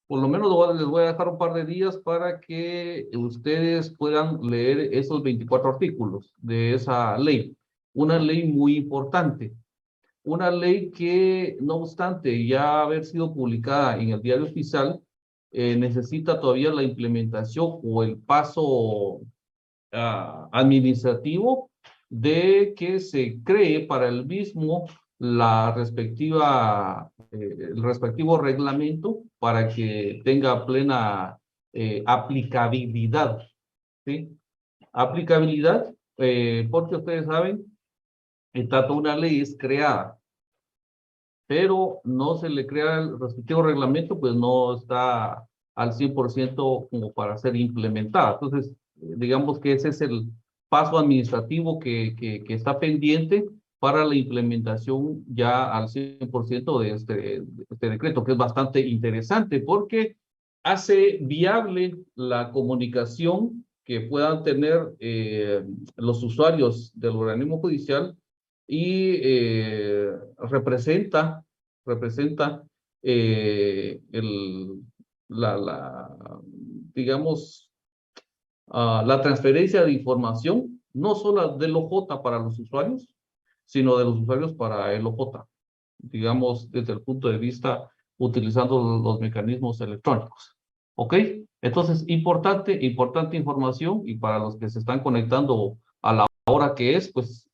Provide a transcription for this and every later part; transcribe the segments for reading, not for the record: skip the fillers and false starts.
por lo menos les voy a dejar un par de días para que ustedes puedan leer esos 24 artículos de esa ley. Una ley muy importante. Una ley que, no obstante ya haber sido publicada en el Diario Oficial, necesita todavía la implementación o el paso administrativo de que se cree para el mismo la respectiva, el respectivo reglamento para que tenga plena aplicabilidad, ¿sí? Aplicabilidad, porque ustedes saben, en tanto una ley es creada, pero no se le crea el respectivo reglamento, pues no está al 100% como para ser implementada. Entonces, digamos que ese es el paso administrativo que está pendiente para la implementación ya al 100% de este decreto, que es bastante interesante porque hace viable la comunicación que puedan tener los usuarios del organismo judicial y representa el, digamos, la transferencia de información, no solo del OJ para los usuarios, sino de los usuarios para el OJ, digamos, desde el punto de vista utilizando los mecanismos electrónicos. ¿Ok? Entonces, importante información, y para los que se están conectando a la hora que es, pues,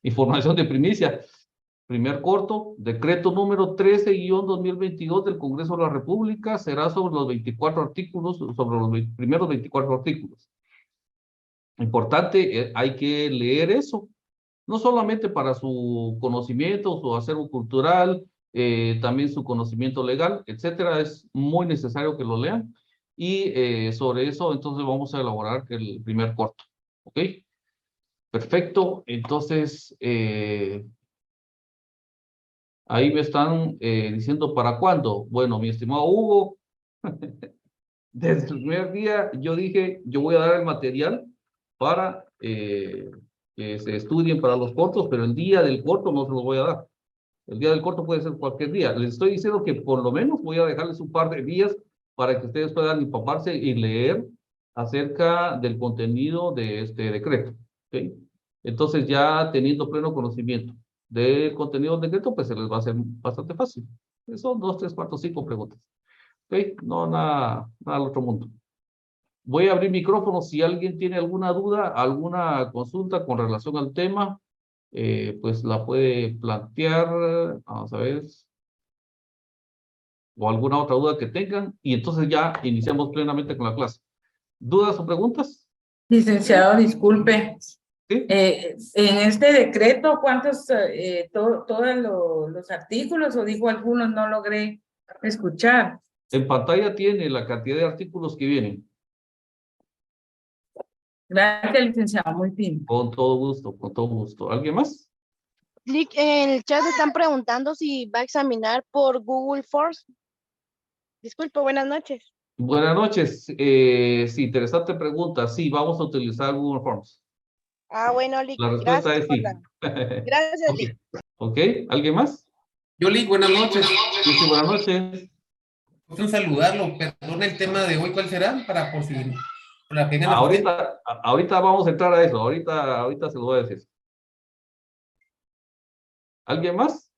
información de primicia. Primer corto, decreto número 13-2022 del Congreso de la República, será sobre los 24 artículos, sobre los primeros 24 artículos. Importante, hay que leer eso, no solamente para su conocimiento, su acervo cultural, también su conocimiento legal, etcétera. Es muy necesario que lo lean. Y sobre eso, entonces, vamos a elaborar el primer corto. ¿Ok? Perfecto. Entonces, ahí me están diciendo para cuándo. Bueno, mi estimado Hugo, desde el primer día yo dije, yo voy a dar el material para que se estudien para los cortos, pero el día del corto no se los voy a dar. El día del corto puede ser cualquier día. Les estoy diciendo que por lo menos voy a dejarles un par de días para que ustedes puedan empaparse y leer acerca del contenido de este decreto. ¿Ok? Entonces, ya teniendo pleno conocimiento del contenido del decreto, pues se les va a hacer bastante fácil. Son 2, 3, 4, 5 preguntas. ¿Ok? No, nada al otro mundo. Voy a abrir micrófono si alguien tiene alguna duda, alguna consulta con relación al tema, pues la puede plantear, vamos a ver, o alguna otra duda que tengan, y entonces ya iniciamos plenamente con la clase. ¿Dudas o preguntas? Licenciado, disculpe. ¿Sí? En este decreto, ¿cuántos, todos los artículos, o digo algunos, no logré escuchar? En pantalla tiene la cantidad de artículos que vienen. Gracias, licenciado, muy bien. Con todo gusto, con todo gusto. ¿Alguien más? Lick, en el chat están preguntando si va a examinar por Google Forms. Disculpe, buenas noches. Buenas noches. Sí, interesante pregunta. Sí, vamos a utilizar Google Forms. Ah, bueno, Lick, La respuesta gracias es por sí. Gracias, Ok. Lick. Ok, ¿alguien más? Yoli, buenas noches. Sí, sí, buenas noches. Gusto en saludarlo. Perdón el tema de hoy, ¿cuál será? Para por si por la pena. Ahorita vamos a entrar a eso. Ahorita se lo voy a decir. ¿Alguien más?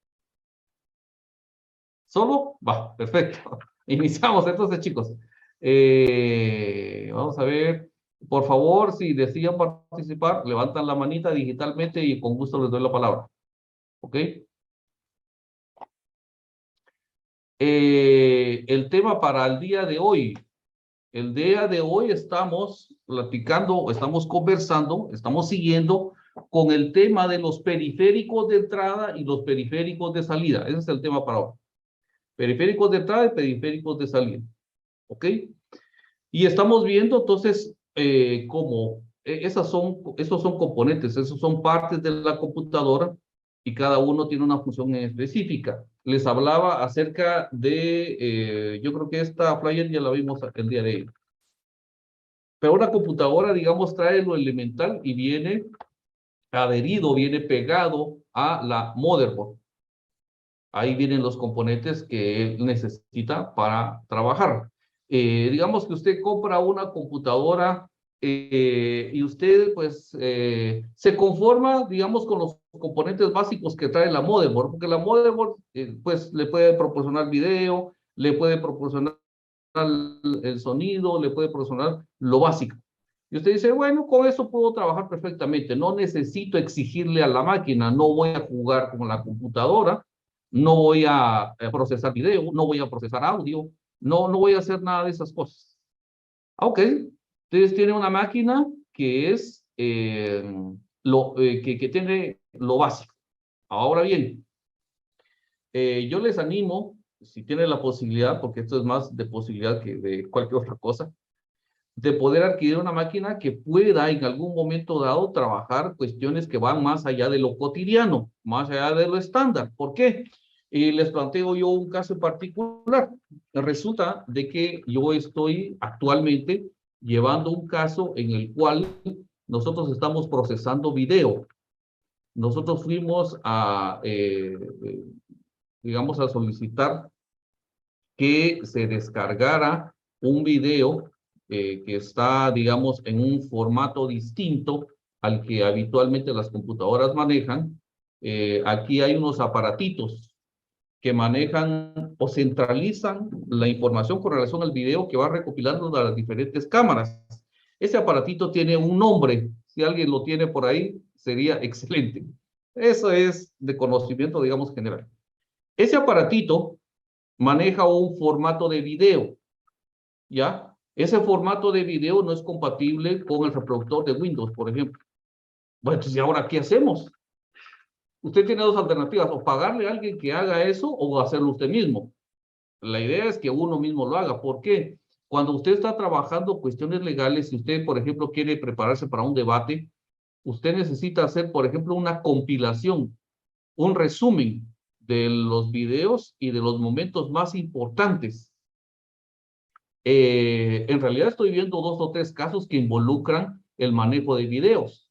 ¿Solo? Va, perfecto. Iniciamos entonces, chicos. Vamos a ver. Por favor, si desean participar, levantan la manita digitalmente y con gusto les doy la palabra. ¿Ok? El tema para el día de hoy. El día de hoy estamos platicando, estamos conversando, estamos siguiendo con el tema de los periféricos de entrada y los periféricos de salida. Ese es el tema para hoy. Periféricos de entrada y periféricos de salida. ¿Ok? Y estamos viendo entonces cómo esos son componentes, esos son partes de la computadora y cada uno tiene una función específica. Les hablaba acerca de, yo creo que esta flyer ya la vimos el día de hoy. Pero una computadora, digamos, trae lo elemental y viene adherido, viene pegado a la motherboard. Ahí vienen los componentes que él necesita para trabajar. Digamos que usted compra una computadora y usted pues se conforma, digamos, con los componentes básicos que trae la motherboard, porque la motherboard pues le puede proporcionar video, le puede proporcionar el sonido, le puede proporcionar lo básico. Y usted dice, bueno, con eso puedo trabajar perfectamente, no necesito exigirle a la máquina, no voy a jugar con la computadora, no voy a procesar video, no voy a procesar audio, no voy a hacer nada de esas cosas. Ok, entonces tiene una máquina que es que tiene lo básico. Ahora bien, yo les animo, si tienen la posibilidad, porque esto es más de posibilidad que de cualquier otra cosa, de poder adquirir una máquina que pueda en algún momento dado trabajar cuestiones que van más allá de lo cotidiano, más allá de lo estándar. ¿Por qué? Y les planteo yo un caso en particular. Resulta de que yo estoy actualmente llevando un caso en el cual nosotros estamos procesando video. Nosotros fuimos a, digamos, a solicitar que se descargara un video que está, digamos, en un formato distinto al que habitualmente las computadoras manejan. Aquí hay unos aparatitos que manejan o centralizan la información con relación al video que va recopilando de las diferentes cámaras. Ese aparatito tiene un nombre. Si alguien lo tiene por ahí, sería excelente. Eso es de conocimiento, digamos, general. Ese aparatito maneja un formato de video, ¿ya? Ese formato de video no es compatible con el reproductor de Windows, por ejemplo. Bueno, entonces, ¿y ahora qué hacemos? Usted tiene dos alternativas, o pagarle a alguien que haga eso o hacerlo usted mismo. La idea es que uno mismo lo haga. ¿Por qué? Cuando usted está trabajando cuestiones legales, si usted, por ejemplo, quiere prepararse para un debate, usted necesita hacer, por ejemplo, una compilación, un resumen de los videos y de los momentos más importantes. En realidad estoy viendo 2 o 3 casos que involucran el manejo de videos.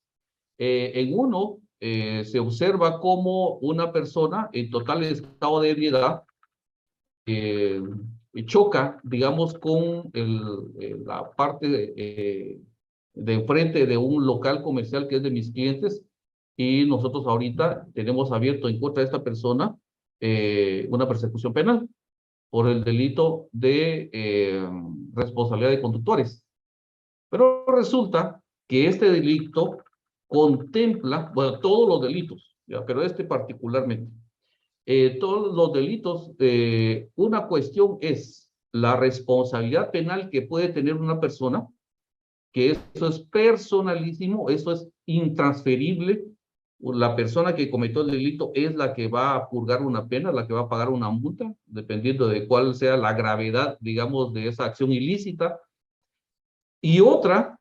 En uno se observa cómo una persona en total estado de ebriedad choca, digamos, con la parte de enfrente de un local comercial que es de mis clientes, y nosotros ahorita tenemos abierto en contra de esta persona una persecución penal por el delito de responsabilidad de conductores. Pero resulta que este delito contempla, bueno, todos los delitos, ¿ya? Pero este particularmente, todos los delitos, una cuestión es la responsabilidad penal que puede tener una persona, que eso es personalísimo, eso es intransferible. La persona que cometió el delito es la que va a purgar una pena, la que va a pagar una multa, dependiendo de cuál sea la gravedad, digamos, de esa acción ilícita. Y otra,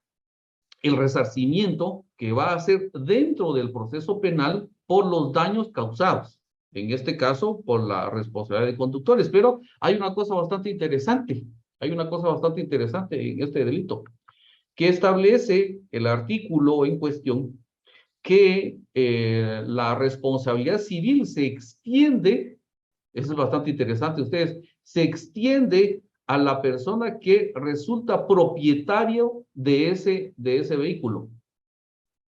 el resarcimiento que va a hacer dentro del proceso penal por los daños causados. En este caso, por la responsabilidad de conductores. Pero hay una cosa bastante interesante. Hay una cosa bastante interesante en este delito, que establece el artículo en cuestión que la responsabilidad civil se extiende, eso es bastante interesante, ustedes, se extiende a la persona que resulta propietario de ese vehículo.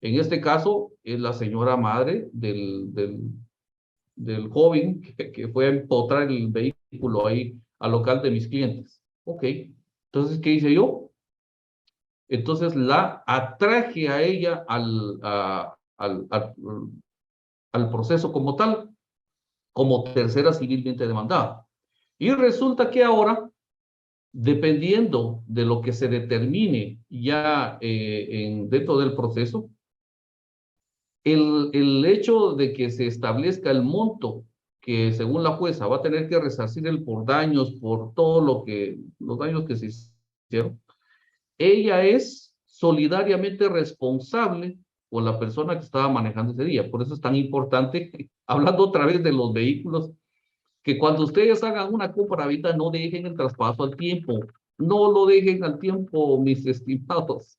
En este caso, es la señora madre del joven que fue a empotrar el vehículo ahí al local de mis clientes. Ok, entonces, ¿qué hice yo? Entonces la atraje a ella al proceso como tal, como tercera civilmente demandada. Y resulta que ahora, dependiendo de lo que se determine ya dentro del proceso, el hecho de que se establezca el monto que según la jueza va a tener que resarcir él por daños, por todo los daños que se hicieron, ella es solidariamente responsable con la persona que estaba manejando ese día. Por eso es tan importante, hablando otra vez de los vehículos, que cuando ustedes hagan una compra ahorita no dejen el traspaso al tiempo. No lo dejen al tiempo, mis estimados.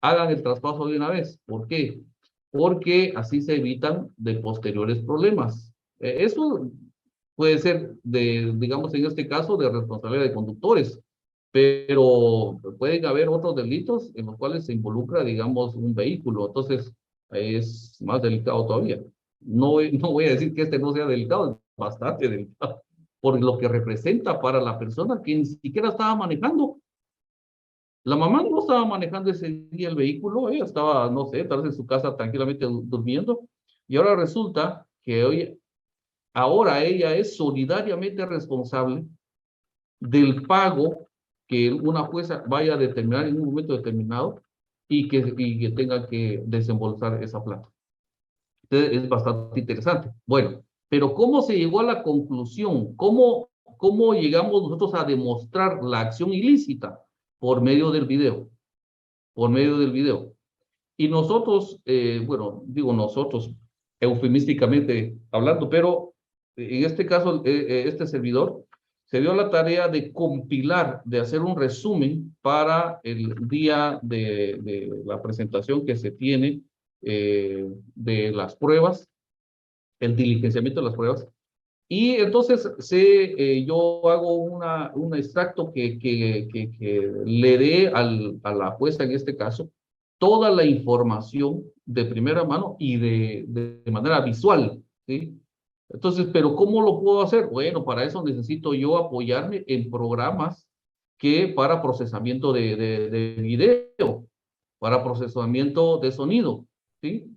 Hagan el traspaso de una vez. ¿Por qué? Porque así se evitan de posteriores problemas. Eso puede ser de, digamos, en este caso, de responsabilidad de conductores, pero pueden haber otros delitos en los cuales se involucra, digamos, un vehículo. Entonces, es más delicado todavía. No voy a decir que este no sea delicado, es bastante delicado, por lo que representa para la persona que ni siquiera estaba manejando. La mamá no estaba manejando ese día el vehículo, ella estaba, no sé, tal vez en su casa tranquilamente durmiendo, y ahora resulta que ahora ella es solidariamente responsable del pago que una jueza vaya a determinar en un momento determinado y que tenga que desembolsar esa plata. Entonces, es bastante interesante. Bueno, pero ¿cómo se llegó a la conclusión? ¿Cómo llegamos nosotros a demostrar la acción ilícita? Por medio del video, por medio del video. Y nosotros, bueno, digo nosotros, eufemísticamente hablando, pero en este caso, este servidor se dio la tarea de compilar, de hacer un resumen para el día de la presentación que se tiene de las pruebas, el diligenciamiento de las pruebas. Y entonces yo hago un extracto que le dé a la jueza en este caso toda la información de primera mano y de manera visual, ¿sí? Entonces, ¿pero cómo lo puedo hacer? Bueno, para eso necesito yo apoyarme en programas que para procesamiento de video, para procesamiento de sonido, ¿sí?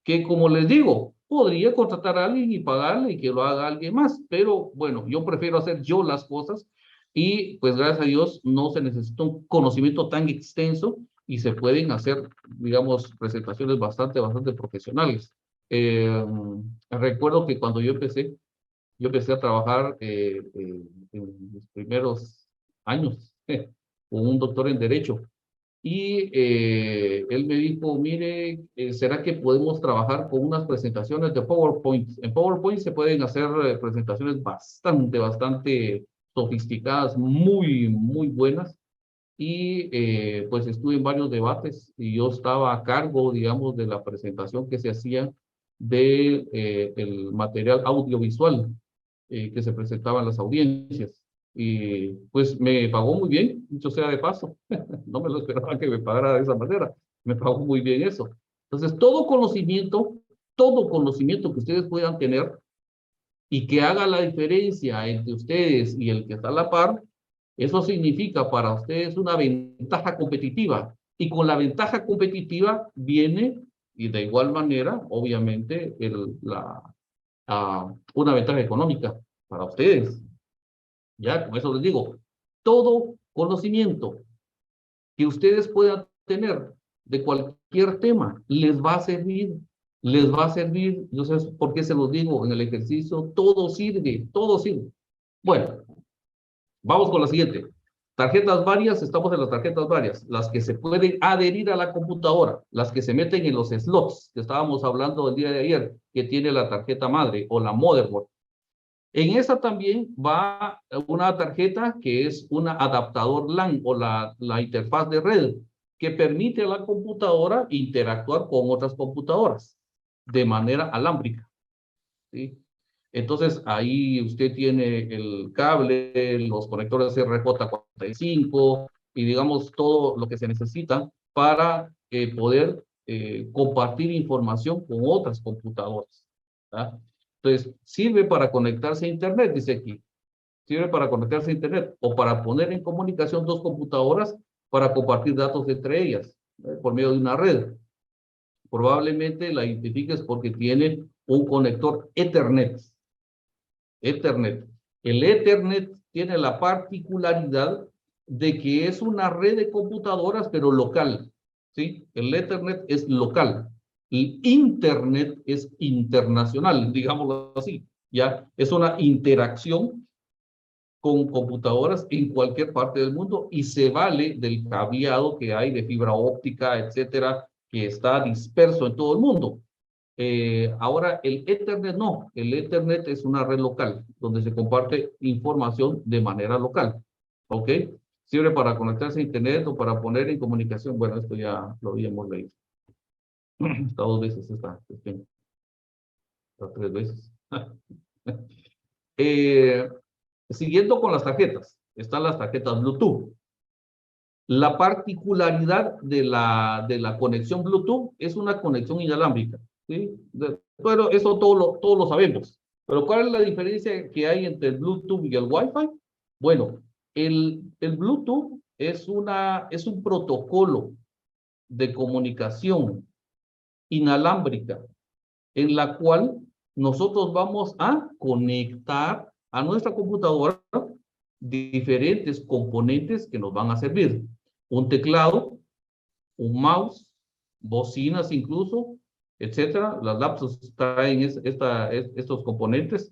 Que como les digo, podría contratar a alguien y pagarle y que lo haga alguien más, pero bueno, yo prefiero hacer yo las cosas y pues gracias a Dios no se necesita un conocimiento tan extenso y se pueden hacer, digamos, presentaciones bastante profesionales. Recuerdo que cuando yo empecé a trabajar en mis primeros años con un doctor en Derecho. Y él me dijo, mire, ¿será que podemos trabajar con unas presentaciones de PowerPoint? En PowerPoint se pueden hacer presentaciones bastante sofisticadas, muy buenas. Y pues estuve en varios debates y yo estaba a cargo, digamos, de la presentación que se hacía de el material audiovisual que se presentaba en las audiencias. Y pues me pagó muy bien, dicho sea de paso. No me lo esperaba que me pagara de esa manera. Me pagó muy bien eso. Entonces, todo conocimiento que ustedes puedan tener y que haga la diferencia entre ustedes y el que está a la par, eso significa para ustedes una ventaja competitiva. Y con la ventaja competitiva viene, y de igual manera, obviamente, una ventaja económica para ustedes. Ya, con eso les digo, todo conocimiento que ustedes puedan tener de cualquier tema les va a servir, yo sé por qué se los digo en el ejercicio, todo sirve, todo sirve. Bueno, vamos con la siguiente. Tarjetas varias, estamos en las tarjetas varias, las que se pueden adherir a la computadora, las que se meten en los slots que estábamos hablando el día de ayer, que tiene la tarjeta madre o la motherboard. En esa también va una tarjeta que es un adaptador LAN o la interfaz de red que permite a la computadora interactuar con otras computadoras de manera alámbrica, ¿sí? Entonces ahí usted tiene el cable, los conectores RJ45 y digamos todo lo que se necesita para poder compartir información con otras computadoras, ¿verdad? Entonces, sirve para conectarse a Internet, dice aquí. Sirve para conectarse a Internet o para poner en comunicación dos computadoras para compartir datos entre ellas por medio de una red. Probablemente la identifiques porque tiene un conector Ethernet. Ethernet. El Ethernet tiene la particularidad de que es una red de computadoras, pero local, ¿sí? El Ethernet es local. El Internet es internacional, digámoslo así. Ya es una interacción con computadoras en cualquier parte del mundo y se vale del cableado que hay de fibra óptica, etcétera, que está disperso en todo el mundo. Ahora, el Ethernet no. El Ethernet es una red local donde se comparte información de manera local. ¿Ok? Sirve para conectarse a Internet o para poner en comunicación. Bueno, esto ya lo habíamos leído. Está dos veces esta cuestión. Está tres veces. Siguiendo con las tarjetas, están las tarjetas Bluetooth. La particularidad de la conexión Bluetooth es una conexión inalámbrica, ¿sí? Pero eso todos lo sabemos. Pero ¿cuál es la diferencia que hay entre el Bluetooth y el Wi-Fi? Bueno, el Bluetooth es un protocolo de comunicación inalámbrica en la cual nosotros vamos a conectar a nuestra computadora diferentes componentes que nos van a servir. Un teclado, un mouse, bocinas incluso, etcétera. Las laptops traen estos componentes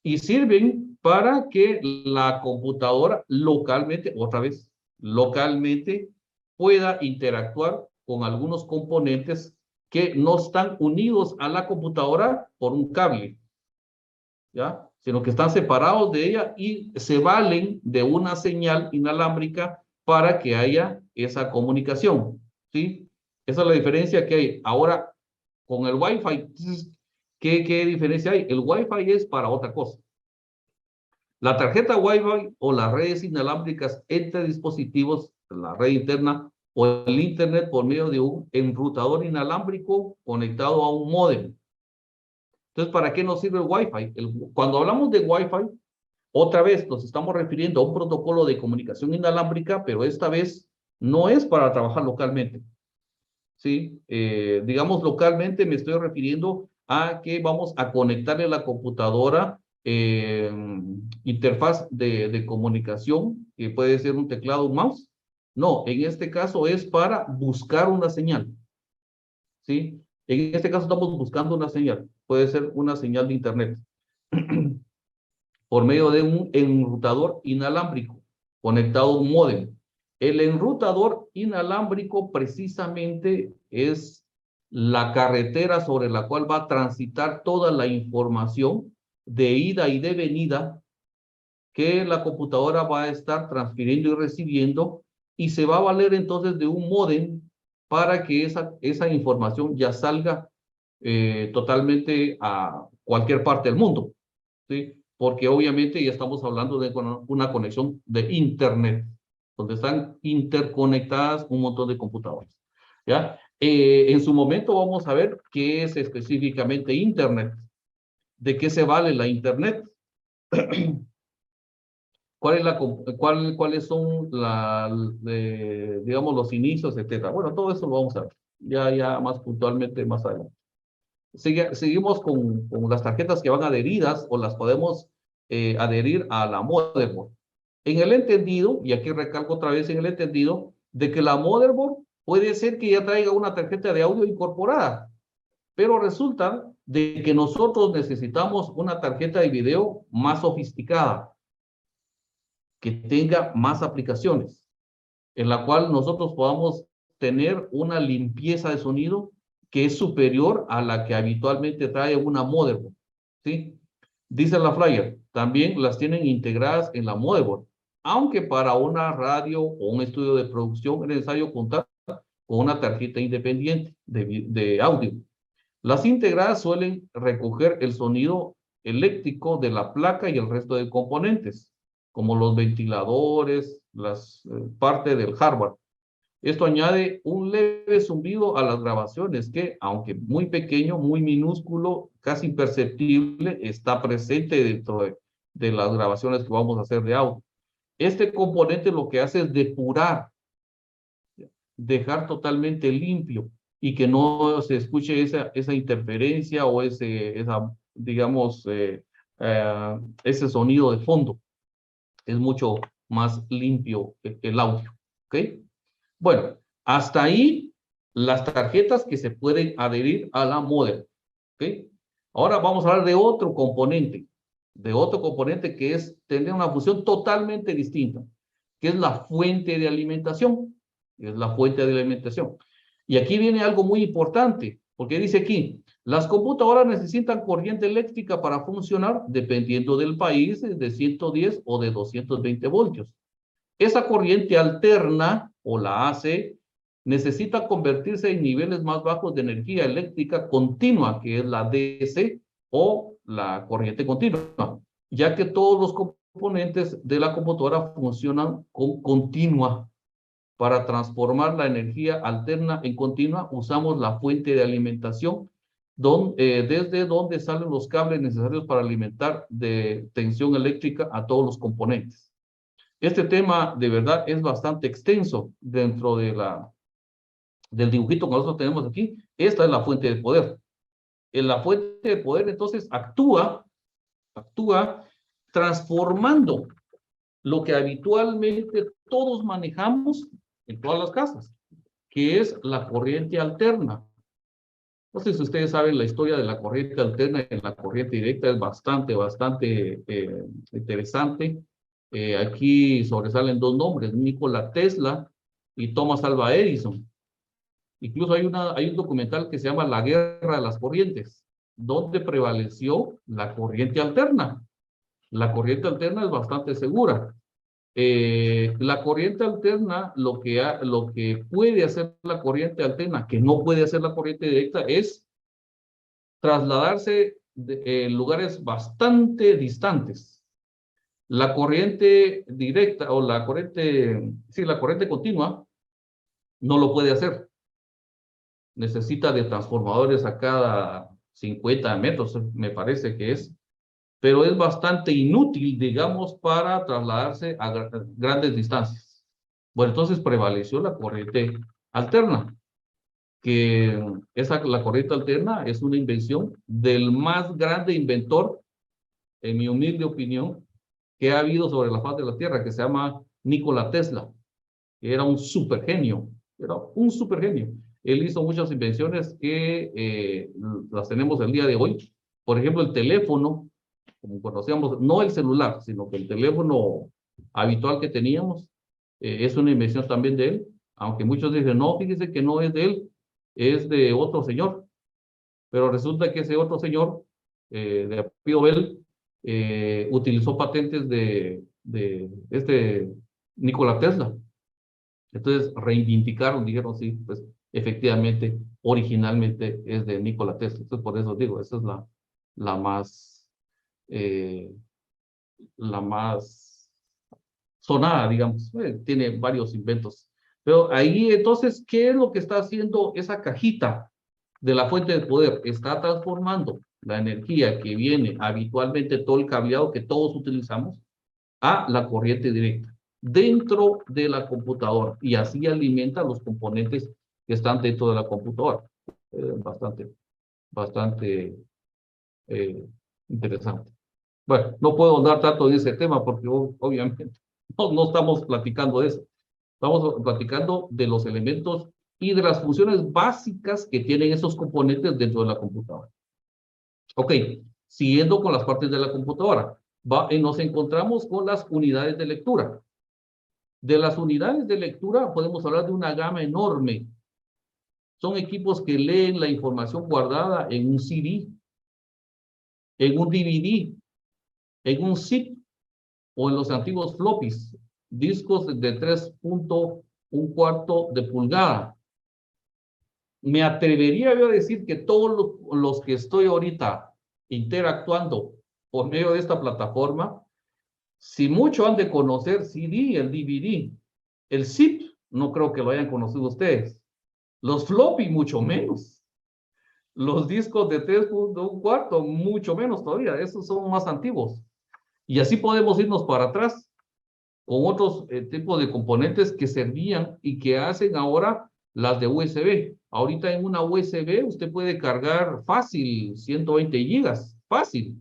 y sirven para que la computadora localmente, otra vez, localmente pueda interactuar con algunos componentes que no están unidos a la computadora por un cable, ¿ya? Sino que están separados de ella y se valen de una señal inalámbrica para que haya esa comunicación, ¿sí? Esa es la diferencia que hay. Ahora, con el Wi-Fi, ¿qué diferencia hay? El Wi-Fi es para otra cosa. La tarjeta Wi-Fi o las redes inalámbricas entre dispositivos, la red interna o el Internet por medio de un enrutador inalámbrico conectado a un módem. Entonces, ¿para qué nos sirve el Wi-Fi? Cuando hablamos de Wi-Fi, otra vez nos estamos refiriendo a un protocolo de comunicación inalámbrica, pero esta vez no es para trabajar localmente. ¿Sí? Digamos, localmente me estoy refiriendo a que vamos a conectarle la computadora interfaz de comunicación, que puede ser un teclado, un mouse. No, en este caso es para buscar una señal. ¿Sí? En este caso estamos buscando una señal. Puede ser una señal de internet. Por medio de un enrutador inalámbrico conectado a un módem. El enrutador inalámbrico precisamente es la carretera sobre la cual va a transitar toda la información de ida y de venida que la computadora va a estar transfiriendo y recibiendo y se va a valer entonces de un módem para que esa información ya salga totalmente a cualquier parte del mundo, ¿sí? Porque obviamente ya estamos hablando de una conexión de Internet, donde están interconectadas un montón de computadoras, ¿ya? En su momento vamos a ver qué es específicamente Internet, de qué se vale la Internet, cuáles son digamos, los inicios, etcétera. Bueno, todo eso lo vamos a ver ya más puntualmente más adelante. Seguimos con las tarjetas que van adheridas o las podemos adherir a la motherboard. En el entendido, y aquí recalco otra vez en el entendido, de que la motherboard puede ser que ya traiga una tarjeta de audio incorporada, pero resulta de que nosotros necesitamos una tarjeta de video más sofisticada, que tenga más aplicaciones, en la cual nosotros podamos tener una limpieza de sonido que es superior a la que habitualmente trae una motherboard, ¿sí? Dice la flyer, también las tienen integradas en la motherboard, aunque para una radio o un estudio de producción es necesario contar con una tarjeta independiente de audio. Las integradas suelen recoger el sonido eléctrico de la placa y el resto de componentes, como los ventiladores, parte del hardware. Esto añade un leve zumbido a las grabaciones que, aunque muy pequeño, muy minúsculo, casi imperceptible, está presente dentro de las grabaciones que vamos a hacer de audio. Este componente lo que hace es depurar, dejar totalmente limpio y que no se escuche esa interferencia o digamos, ese sonido de fondo. Es mucho más limpio el audio, ¿ok? Bueno, hasta ahí las tarjetas que se pueden adherir a la modem, ¿ok? Ahora vamos a hablar de otro componente que es tener una función totalmente distinta, que es la fuente de alimentación, Y aquí viene algo muy importante, porque dice aquí, las computadoras necesitan corriente eléctrica para funcionar, dependiendo del país, de 110 o de 220 voltios. Esa corriente alterna, o la AC, necesita convertirse en niveles más bajos de energía eléctrica continua, que es la DC, o la corriente continua. ya que todos los componentes de la computadora funcionan con continua. Para transformar la energía alterna en continua, usamos la fuente de alimentación, desde donde salen los cables necesarios para alimentar de tensión eléctrica a todos los componentes. Este tema de verdad es bastante extenso dentro de del dibujito que nosotros tenemos aquí. Esta es la fuente de poder. En la fuente de poder entonces actúa transformando lo que habitualmente todos manejamos en todas las casas, que es la corriente alterna. No sé si ustedes saben la historia de la corriente alterna y la corriente directa, es bastante interesante. Aquí sobresalen dos nombres, Nikola Tesla y Thomas Alva Edison. Incluso hay un documental que se llama La Guerra de las Corrientes, donde prevaleció la corriente alterna. La corriente alterna es bastante segura. La corriente alterna, lo que puede hacer la corriente alterna, que no puede hacer la corriente directa, es trasladarse en lugares bastante distantes. La corriente directa o la corriente continua no lo puede hacer. Necesita de transformadores a cada 50 metros, me parece que es, pero es bastante inútil, digamos, para trasladarse a grandes distancias. Bueno, entonces prevaleció la corriente alterna, que la corriente alterna es una invención del más grande inventor, en mi humilde opinión, que ha habido sobre la faz de la Tierra, que se llama Nikola Tesla, que era un supergenio, Él hizo muchas invenciones que las tenemos el día de hoy. Por ejemplo, el teléfono, como conocíamos, no el celular, sino que el teléfono habitual que teníamos, es una invención también de él, aunque muchos dicen, no, fíjese que no es de él, es de otro señor. Pero resulta que ese otro señor, de apellido Bell, utilizó patentes de este Nikola Tesla. Entonces reivindicaron, dijeron, sí, pues efectivamente, originalmente es de Nikola Tesla. Entonces por eso digo, esa es la más sonada, digamos. Tiene varios inventos. Pero ahí entonces, ¿qué es lo que está haciendo esa cajita de la fuente de poder? Está transformando la energía que viene habitualmente, todo el cableado que todos utilizamos, a la corriente directa dentro de la computadora, y así alimenta los componentes que están dentro de la computadora. Bastante interesante. Bueno, no puedo dar tanto de ese tema porque obviamente no estamos platicando de eso. Estamos platicando de los elementos y de las funciones básicas que tienen esos componentes dentro de la computadora. Ok, siguiendo con las partes de la computadora, nos encontramos con las unidades de lectura. De las unidades de lectura podemos hablar de una gama enorme. Son equipos que leen la información guardada en un CD, en un DVD, en un zip o en los antiguos floppies, discos de 3.1 de pulgada. Me atrevería yo a decir que todos los que estoy ahorita interactuando por medio de esta plataforma, si mucho han de conocer CD, el DVD, el zip, no creo que lo hayan conocido ustedes. Los floppy, mucho menos. Los discos de 3.1, mucho menos todavía. Esos son más antiguos. Y así podemos irnos para atrás con otros tipos de componentes que servían y que hacen ahora las de USB. Ahorita en una USB usted puede cargar fácil 120 gigas, fácil.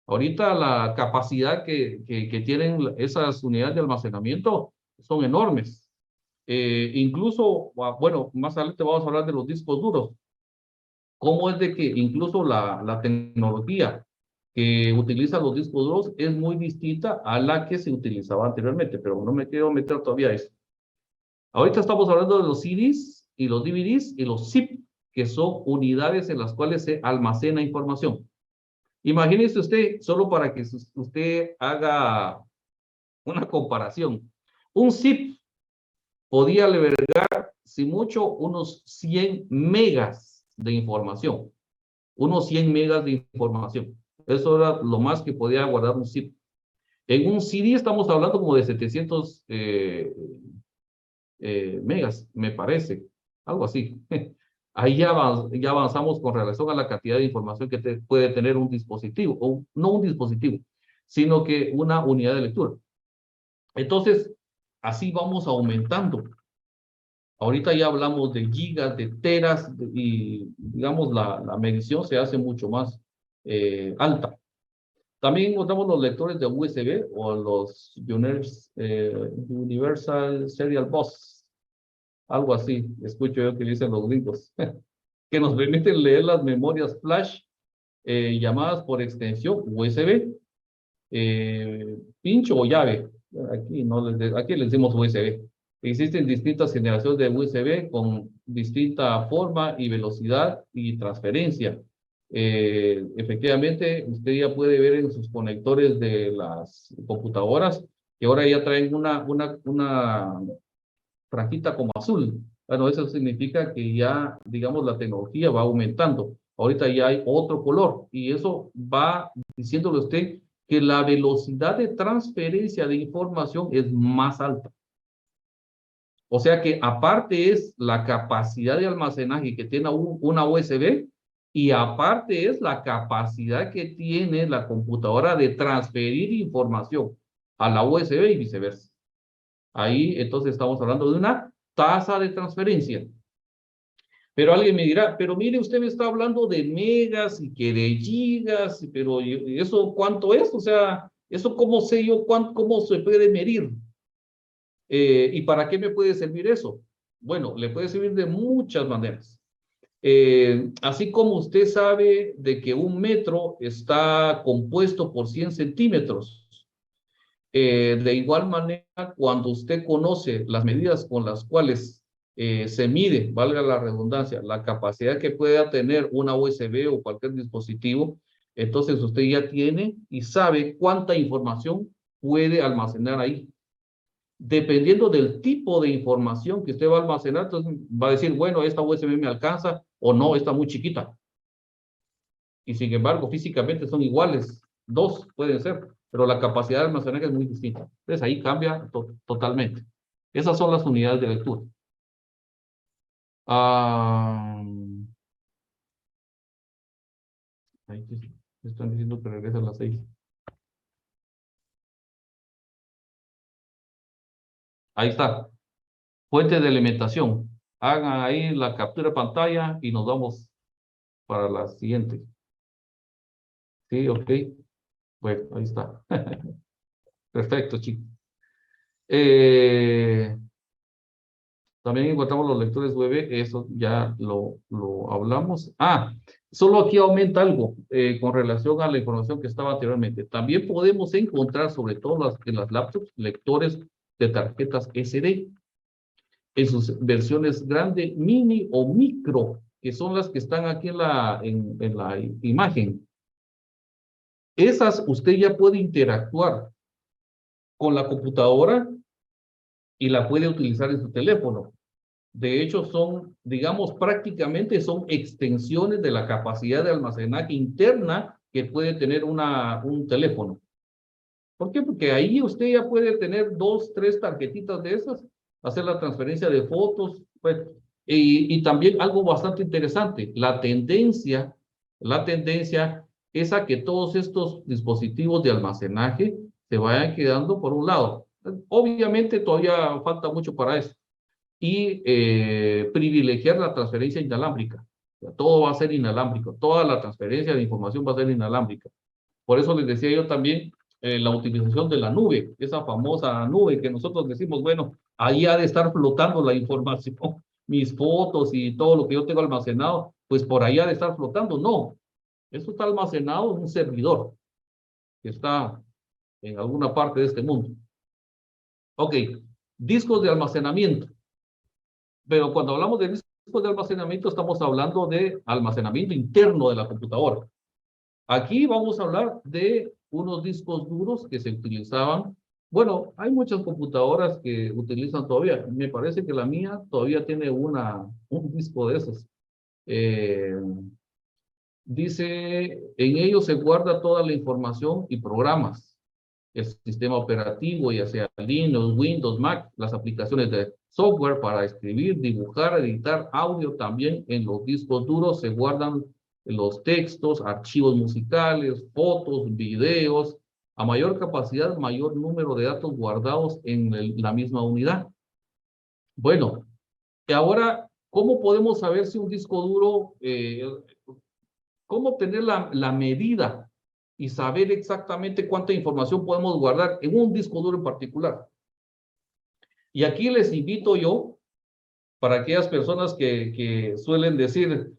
Ahorita la capacidad que tienen esas unidades de almacenamiento son enormes. Incluso, bueno, más adelante vamos a hablar de los discos duros. ¿Cómo es de que incluso la tecnología que utiliza los discos duros es muy distinta a la que se utilizaba anteriormente? Pero no me quiero meter todavía a eso. Ahorita estamos hablando de los CDs y los DVDs y los zip, que son unidades en las cuales se almacena información. Imagínese usted, solo para que usted haga una comparación. Un zip podía albergar, si mucho, unos 100 megas de información. Unos 100 megas de información. Eso era lo más que podía guardar un zip. En un CD estamos hablando como de 700 megas, me parece, algo así. Ahí ya avanzamos con relación a la cantidad de información que puede tener un dispositivo, o no un dispositivo, sino que una unidad de lectura. Entonces, así vamos aumentando. Ahorita ya hablamos de gigas, de teras, y digamos la medición se hace mucho más alta. También encontramos los lectores de USB o los Universal Serial Bus, algo así, escucho yo que dicen los gringos, que nos permiten leer las memorias flash llamadas por extensión USB, pincho o llave. Aquí, aquí le decimos USB. Existen distintas generaciones de USB con distinta forma y velocidad y transferencia. Efectivamente, usted ya puede ver en sus conectores de las computadoras que ahora ya traen una franjita como azul. Bueno, eso significa que ya, digamos, la tecnología va aumentando. Ahorita ya hay otro color y eso va diciéndole a usted que la velocidad de transferencia de información es más alta. O sea que aparte es la capacidad de almacenaje que tiene una USB y aparte es la capacidad que tiene la computadora de transferir información a la USB y viceversa. Ahí entonces estamos hablando de una tasa de transferencia. Pero alguien me dirá, pero mire, usted me está hablando de megas y que de gigas, pero ¿eso cuánto es? O sea, ¿eso cómo sé yo cómo se puede medir? ¿Y para qué me puede servir eso? Bueno, le puede servir de muchas maneras. Así como usted sabe de que un metro está compuesto por 100 centímetros, de igual manera, cuando usted conoce las medidas con las cuales se mide, valga la redundancia, la capacidad que pueda tener una USB o cualquier dispositivo, entonces usted ya tiene y sabe cuánta información puede almacenar ahí. Dependiendo del tipo de información que usted va a almacenar, entonces va a decir, bueno, esta USB me alcanza o no, está muy chiquita. Y sin embargo, físicamente son iguales, dos pueden ser, pero la capacidad de almacenaje es muy distinta. Entonces ahí cambia totalmente. Esas son las unidades de lectura. Ahí están diciendo que regresa a las 6. Ahí está. Fuente de alimentación. Hagan ahí la captura de pantalla y nos vamos para la siguiente. Sí, ok. Bueno, ahí está. Perfecto, chicos. También encontramos los lectores web, eso ya lo hablamos. Solo aquí aumenta algo con relación a la información que estaba anteriormente. También podemos encontrar, sobre todo en las laptops, lectores de tarjetas SD en sus versiones grande, mini o micro, que son las que están aquí en la imagen. Esas usted ya puede interactuar con la computadora y la puede utilizar en su teléfono. De hecho, son, digamos, prácticamente son extensiones de la capacidad de almacenaje interna que puede tener un teléfono. ¿Por qué? Porque ahí usted ya puede tener 2, 3 tarjetitas de esas, hacer la transferencia de fotos, pues, y también algo bastante interesante, la tendencia es a que todos estos dispositivos de almacenaje se vayan quedando por un lado. Obviamente todavía falta mucho para eso. Y privilegiar la transferencia inalámbrica. O sea, todo va a ser inalámbrico, toda la transferencia de información va a ser inalámbrica. Por eso les decía yo también la utilización de la nube, esa famosa nube que nosotros decimos, bueno, ahí ha de estar flotando la información, mis fotos y todo lo que yo tengo almacenado, pues por ahí ha de estar flotando. No, eso está almacenado en un servidor que está en alguna parte de este mundo. Ok, discos de almacenamiento. Pero cuando hablamos de discos de almacenamiento, estamos hablando de almacenamiento interno de la computadora. Aquí vamos a hablar de unos discos duros que se utilizaban. Bueno, hay muchas computadoras que utilizan todavía. Me parece que la mía todavía tiene un disco de esos. Dice, en ellos se guarda toda la información y programas. El sistema operativo, ya sea Linux, Windows, Mac, las aplicaciones de software para escribir, dibujar, editar audio. También en los discos duros se guardan los textos, archivos musicales, fotos, videos. A mayor capacidad, mayor número de datos guardados en la misma unidad. Bueno, y ahora, ¿cómo podemos saber si un disco duro, cómo obtener la medida y saber exactamente cuánta información podemos guardar en un disco duro en particular? Y aquí les invito yo, para aquellas personas que suelen decir,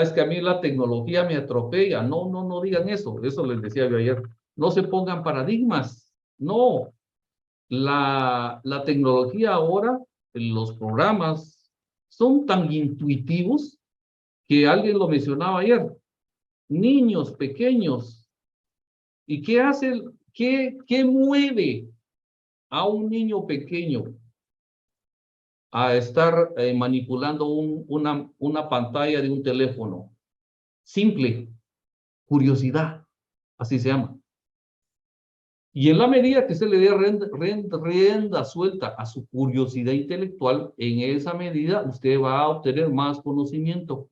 es que a mí la tecnología me atropella. No, no, no digan eso. Eso les decía yo ayer. No se pongan paradigmas. No. La tecnología ahora, los programas, son tan intuitivos que alguien lo mencionaba ayer. Niños pequeños. ¿Y qué hace? ¿Qué mueve a un niño pequeño a estar manipulando una pantalla de un teléfono? Simple, curiosidad, así se llama. Y en la medida que se le dé rienda suelta a su curiosidad intelectual, en esa medida usted va a obtener más conocimiento.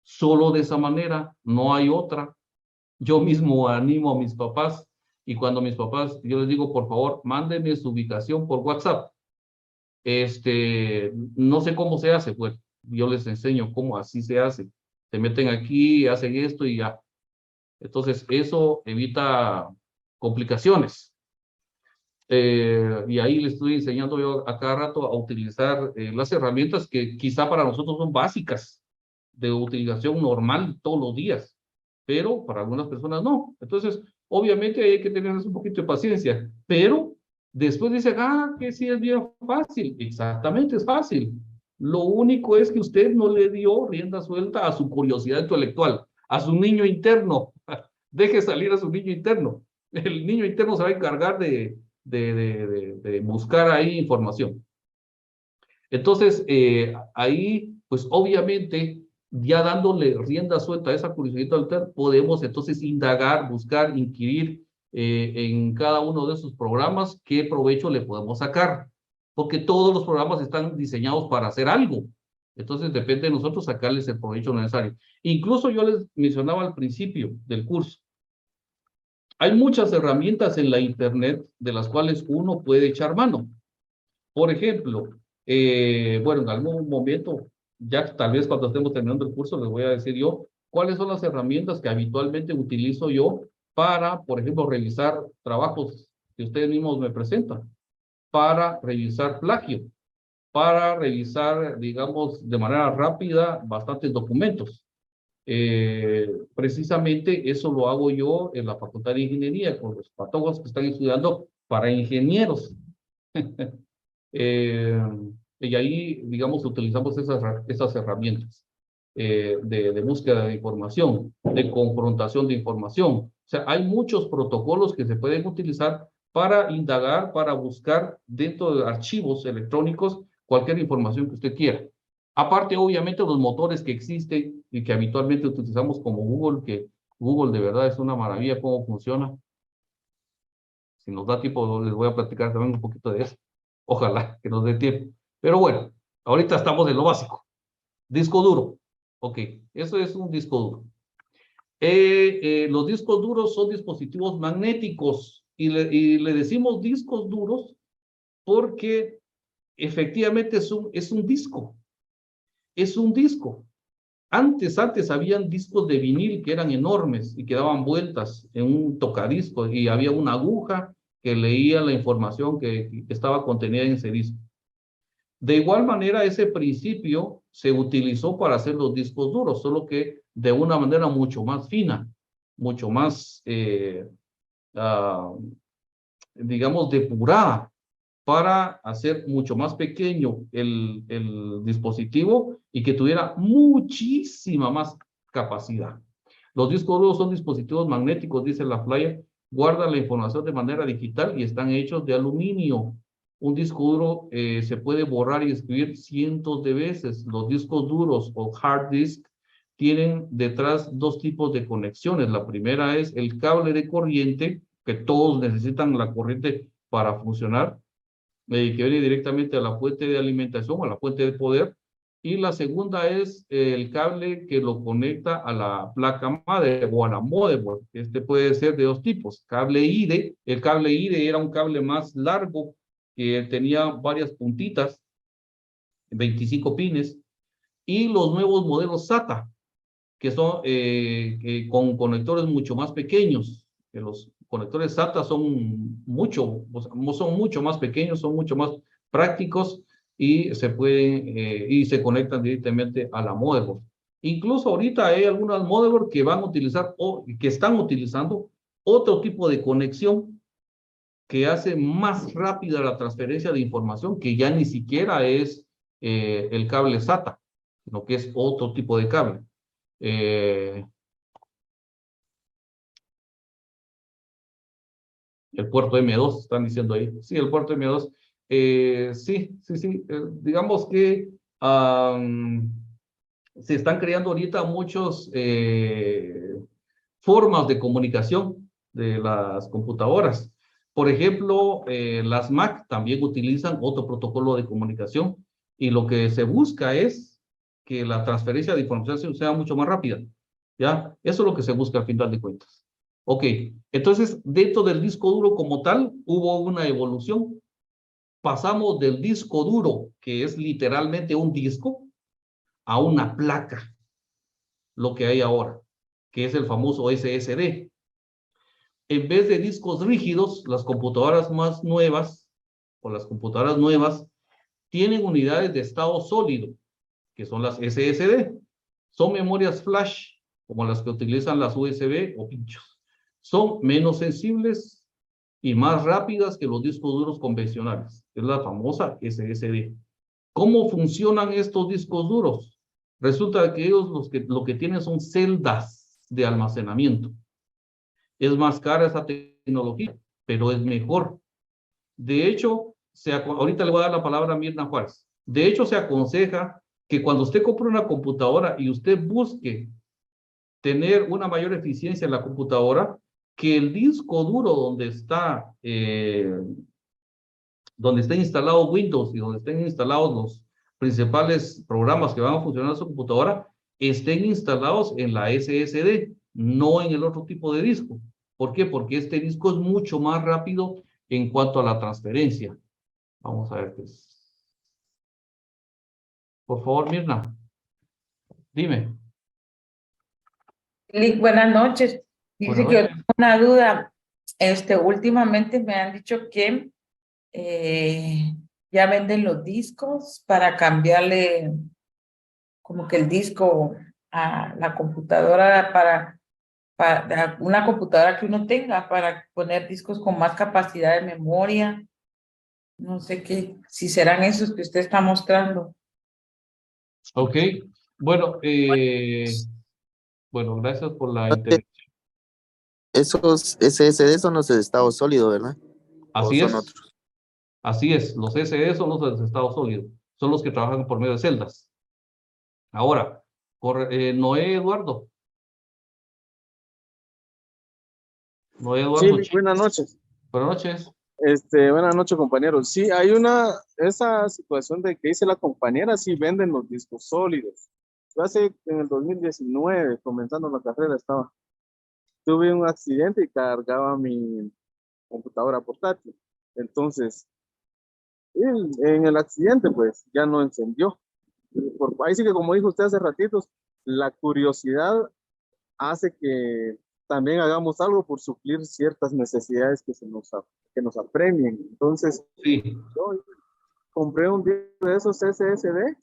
Solo de esa manera, no hay otra. Yo mismo animo a mis papás, y cuando mis papás, yo les digo, por favor, mándenme su ubicación por WhatsApp. No sé cómo se hace, pues yo les enseño cómo así se hace. Se meten aquí, hacen esto y ya. Entonces, eso evita complicaciones. Y ahí les estoy enseñando yo a cada rato a utilizar las herramientas que quizá para nosotros son básicas, de utilización normal todos los días, pero para algunas personas no. Entonces, obviamente hay que tener un poquito de paciencia, pero después dicen, que sí es bien fácil. Exactamente, es fácil. Lo único es que usted no le dio rienda suelta a su curiosidad intelectual, a su niño interno. Deje salir a su niño interno. El niño interno se va a encargar de buscar ahí información. Entonces, ahí, pues obviamente, ya dándole rienda suelta a esa curiosidad intelectual, podemos entonces indagar, buscar, inquirir en cada uno de esos programas qué provecho le podemos sacar, porque todos los programas están diseñados para hacer algo. Entonces, depende de nosotros sacarles el provecho necesario. Incluso yo les mencionaba al principio del curso, hay muchas herramientas en la internet de las cuales uno puede echar mano. Por ejemplo, bueno, en algún momento, ya tal vez cuando estemos terminando el curso, les voy a decir yo cuáles son las herramientas que habitualmente utilizo yo para, por ejemplo, revisar trabajos que ustedes mismos me presentan, para revisar plagio, para revisar, digamos, de manera rápida bastantes documentos. Precisamente eso lo hago yo en la Facultad de Ingeniería con los patólogos que están estudiando para ingenieros. Y ahí, digamos, utilizamos esas herramientas de búsqueda de información, de confrontación de información. O sea, hay muchos protocolos que se pueden utilizar para indagar, para buscar dentro de archivos electrónicos cualquier información que usted quiera. Aparte, obviamente, los motores que existen y que habitualmente utilizamos como Google, que Google de verdad es una maravilla cómo funciona. Si nos da tiempo, les voy a platicar también un poquito de eso. Ojalá que nos dé tiempo. Pero bueno, ahorita estamos en lo básico. Disco duro. Ok, eso es un disco duro. Los discos duros son dispositivos magnéticos y le decimos discos duros porque efectivamente es un disco. Es un disco. Antes habían discos de vinil que eran enormes y que daban vueltas en un tocadisco y había una aguja que leía la información que estaba contenida en ese disco. De igual manera, ese principio se utilizó para hacer los discos duros, solo que de una manera mucho más fina, mucho más, digamos, depurada, para hacer mucho más pequeño el dispositivo y que tuviera muchísima más capacidad. Los discos duros son dispositivos magnéticos, dice la flyer, guardan la información de manera digital y están hechos de aluminio. Un disco duro se puede borrar y escribir cientos de veces. Los discos duros o hard disk tienen detrás dos tipos de conexiones. La primera es el cable de corriente, que todos necesitan la corriente para funcionar, que viene directamente a la fuente de alimentación, a la fuente de poder. Y la segunda es el cable que lo conecta a la placa madre o a la motherboard. Este puede ser de dos tipos. Cable IDE. El cable IDE era un cable más largo que tenía varias puntitas, 25 pines. Y los nuevos modelos SATA, que son con conectores mucho más pequeños. Que los conectores SATA son mucho más pequeños, son mucho más prácticos y se pueden y se conectan directamente a la motherboard. Incluso ahorita hay algunas motherboard que van a utilizar o que están utilizando otro tipo de conexión que hace más rápida la transferencia de información, que ya ni siquiera es el cable SATA, sino que es otro tipo de cable. El puerto M2, están diciendo ahí. Sí, el puerto M2. Sí. Digamos que se están creando ahorita muchos formas de comunicación de las computadoras. Por ejemplo, las Mac también utilizan otro protocolo de comunicación y lo que se busca es que la transferencia de información sea mucho más rápida. ¿Ya? Eso es lo que se busca al final de cuentas. Ok, entonces dentro del disco duro como tal hubo una evolución. Pasamos del disco duro, que es literalmente un disco, a una placa, lo que hay ahora, que es el famoso SSD. En vez de discos rígidos, las computadoras más nuevas, o las computadoras nuevas, tienen unidades de estado sólido, que son las SSD. Son memorias flash, como las que utilizan las USB o pinchos. Son menos sensibles y más rápidas que los discos duros convencionales. Es la famosa SSD. ¿Cómo funcionan estos discos duros? Resulta que ellos lo que tienen son celdas de almacenamiento. Es más cara esa tecnología, pero es mejor. De hecho, ahorita le voy a dar la palabra a Mirna Juárez. De hecho, se aconseja que cuando usted compre una computadora y usted busque tener una mayor eficiencia en la computadora, que el disco duro donde está instalado Windows y donde estén instalados los principales programas que van a funcionar en su computadora, estén instalados en la SSD, no en el otro tipo de disco. ¿Por qué? Porque este disco es mucho más rápido en cuanto a la transferencia. Vamos a ver qué es. Por favor, Mirna, dime. Buenas noches. Dice Buenas que yo noches. tengo una duda. Últimamente me han dicho que ya venden los discos para cambiarle como que el disco a la computadora para una computadora que uno tenga para poner discos con más capacidad de memoria. No sé si serán esos que usted está mostrando. Ok. Bueno, gracias por la intervención. Esos SSD son los de estado sólido, ¿verdad? ¿O Así son es. otros? Así es, los SSD son los de estado sólido, son los que trabajan por medio de celdas. Ahora, Noé Eduardo. Noé Sí, Eduardo. buenas noches. Buenas noches. Buenas noches, compañeros. Sí, hay esa situación de que dice la compañera, sí venden los discos sólidos. Yo en el 2019, comenzando la carrera, tuve un accidente y cargaba mi computadora portátil. Entonces, en el accidente, pues, ya no encendió. Ahí sí que, como dijo usted hace ratitos, la curiosidad hace que también hagamos algo por suplir ciertas necesidades que nos apremien. Entonces, Sí, yo compré un disco de esos SSD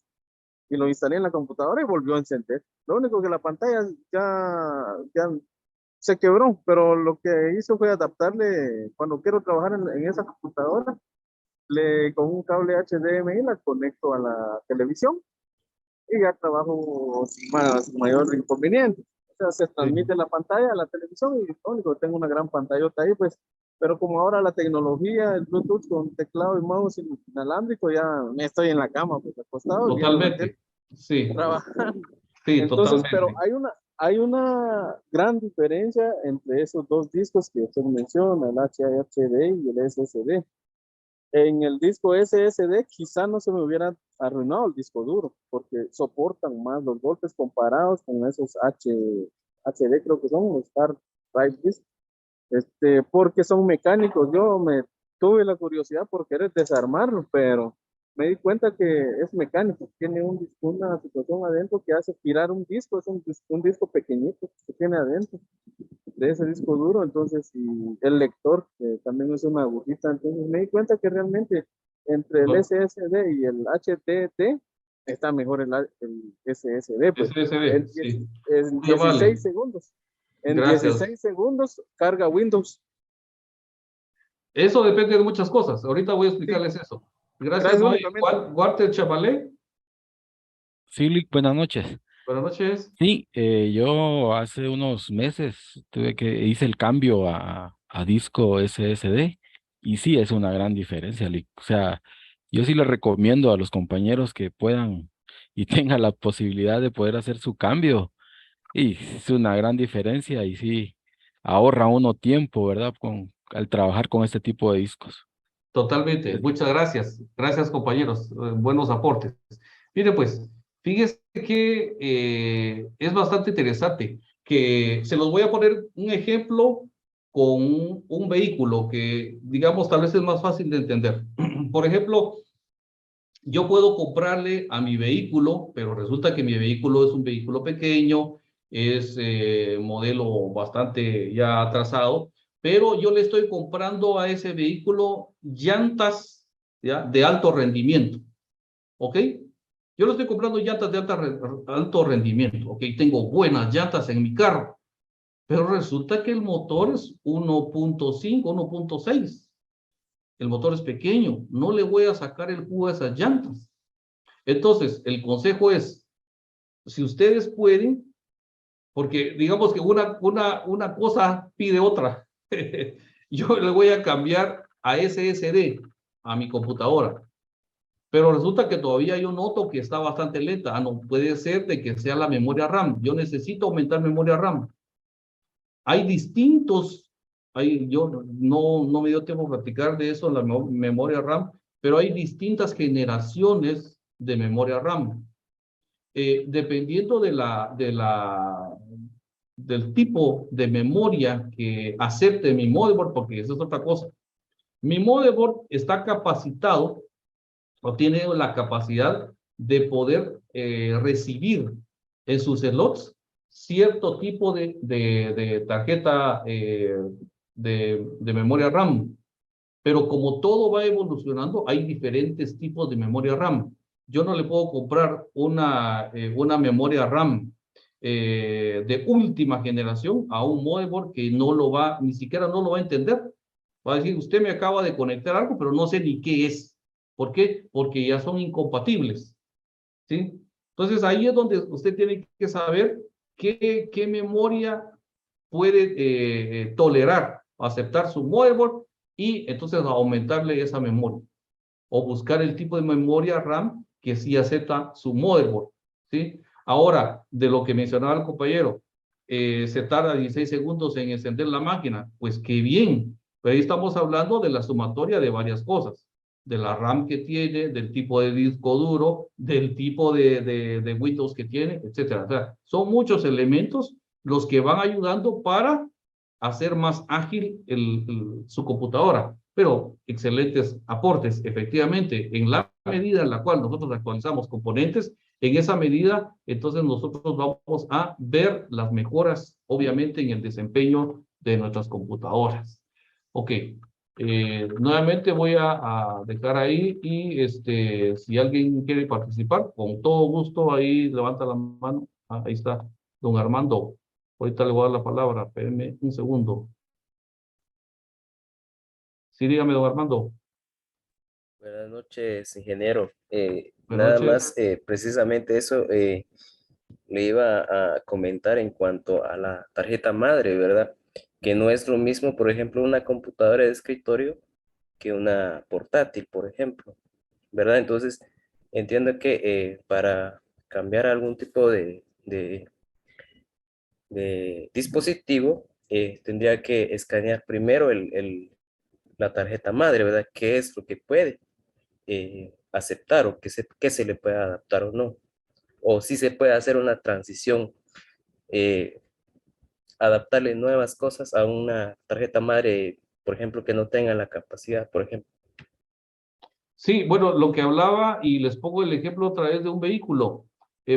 y lo instalé en la computadora y volvió a encender. Lo único que la pantalla ya se quebró, pero lo que hice fue adaptarle, cuando quiero trabajar en esa computadora, con un cable HDMI la conecto a la televisión y ya trabajo sin mayor inconveniente. O sea, se sí. transmite la pantalla a la televisión y lo único, tengo una gran pantallota ahí, pues, pero como ahora la tecnología, el Bluetooth con teclado y mouse inalámbrico, ya me estoy en la cama, pues, acostado, viendo la tele, Totalmente. Sí. trabajando. Sí, Entonces, pero totalmente. hay una gran diferencia entre esos dos discos que usted menciona, el HHD y el SSD. En el disco SSD quizá no se me hubiera arruinado el disco duro, porque soportan más los golpes comparados con esos HD, creo que son los hard drive disk, porque son mecánicos. Yo me tuve la curiosidad por querer desarmarlo, pero me di cuenta que es mecánico, tiene una situación adentro que hace girar un disco, es un disco pequeñito que tiene adentro de ese disco duro. Entonces, y el lector, que también es una agujita. Entonces me di cuenta que realmente entre el No, SSD y el HDD está mejor el SSD, pues SSD, sí. en Muy amable. 16 segundos. En Gracias. 16 segundos carga Windows. Eso depende de muchas cosas. Ahorita voy a Sí, explicarles eso. Gracias, gracias Noé. únicamente. Walter Chavalé, Sí, Lick, buenas noches. buenas noches. Sí, yo hace unos meses hice el cambio a disco SSD y sí es una gran diferencia, Lick. O sea, yo sí le recomiendo a los compañeros que puedan y tengan la posibilidad de poder hacer su cambio y es una gran diferencia y sí ahorra uno tiempo, ¿verdad? Al trabajar con este tipo de discos. Totalmente. Es- Muchas gracias. Gracias, compañeros. Buenos aportes. Mire, pues, fíjese que es bastante interesante que se los voy a poner un ejemplo con un vehículo que, digamos, tal vez es más fácil de entender. Por ejemplo, yo puedo comprarle a mi vehículo, pero resulta que mi vehículo es un vehículo pequeño, es modelo bastante ya atrasado, pero yo le estoy comprando a ese vehículo llantas, ¿ya?, de alto rendimiento, ¿ok? Yo le estoy comprando llantas de alto rendimiento, ¿ok? Tengo buenas llantas en mi carro, pero resulta que el motor es 1.5, 1.6. El motor es pequeño, no le voy a sacar el jugo a esas llantas. Entonces, el consejo es, si ustedes pueden, porque digamos que una cosa pide otra, yo le voy a cambiar a SSD a mi computadora, pero resulta que todavía yo noto que está bastante lenta. No puede ser de que sea la memoria RAM. Yo necesito aumentar memoria RAM. Hay distintos, yo no me dio tiempo de platicar de eso en la memoria RAM, pero hay distintas generaciones de memoria RAM. Dependiendo del tipo de memoria que acepte mi motherboard, porque esa es otra cosa. Mi motherboard está capacitado o tiene la capacidad de poder recibir en sus slots cierto tipo de tarjeta de memoria RAM. Pero como todo va evolucionando, hay diferentes tipos de memoria RAM. Yo no le puedo comprar una memoria RAM de última generación a un motherboard que ni siquiera no lo va a entender. Va a decir, usted me acaba de conectar algo, pero no sé ni qué es. ¿Por qué? Porque ya son incompatibles, ¿sí? Entonces ahí es donde usted tiene que saber qué memoria puede tolerar, aceptar su motherboard y entonces aumentarle esa memoria o buscar el tipo de memoria RAM que sí acepta su motherboard, ¿sí? Ahora, de lo que mencionaba el compañero, se tarda 16 segundos en encender la máquina, pues qué bien, pero ahí estamos hablando de la sumatoria de varias cosas, de la RAM que tiene, del tipo de disco duro, del tipo de Windows que tiene, etcétera. O sea, son muchos elementos los que van ayudando para hacer más ágil su computadora. Pero excelentes aportes, efectivamente, en la medida en la cual nosotros actualizamos componentes, en esa medida, entonces nosotros vamos a ver las mejoras, obviamente, en el desempeño de nuestras computadoras. Ok, nuevamente voy a dejar ahí y si alguien quiere participar, con todo gusto, ahí levanta la mano. Ahí está, don Armando. Ahorita le voy a dar la palabra, espérenme un segundo. Sí, dígame, don Armando. Buenas noches, ingeniero. Buenas Nada noches. más, precisamente eso le iba a comentar en cuanto a la tarjeta madre, ¿verdad? Que no es lo mismo, por ejemplo, una computadora de escritorio que una portátil, por ejemplo, ¿verdad? Entonces, entiendo que para cambiar algún tipo de dispositivo, tendría que escanear primero la tarjeta madre, ¿verdad? ¿Qué es lo que puede aceptar o qué se le puede adaptar o no? O si se puede hacer una transición, eh, adaptarle nuevas cosas a una tarjeta madre, por ejemplo, que no tenga la capacidad, por ejemplo. Sí, bueno, lo que hablaba, y les pongo el ejemplo otra vez de un vehículo.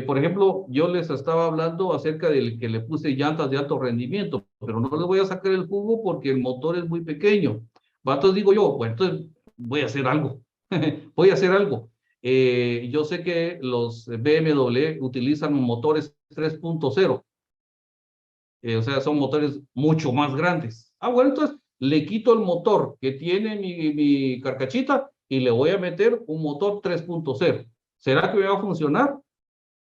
Por ejemplo, yo les estaba hablando acerca del que le puse llantas de alto rendimiento, pero no le voy a sacar el jugo porque el motor es muy pequeño. Va, entonces digo yo, bueno, entonces voy a hacer algo. Voy a hacer algo. Yo sé que los BMW utilizan motores 3.0, o sea, son motores mucho más grandes. Ah, bueno, entonces le quito el motor que tiene mi carcachita y le voy a meter un motor 3.0. ¿Será que me va a funcionar?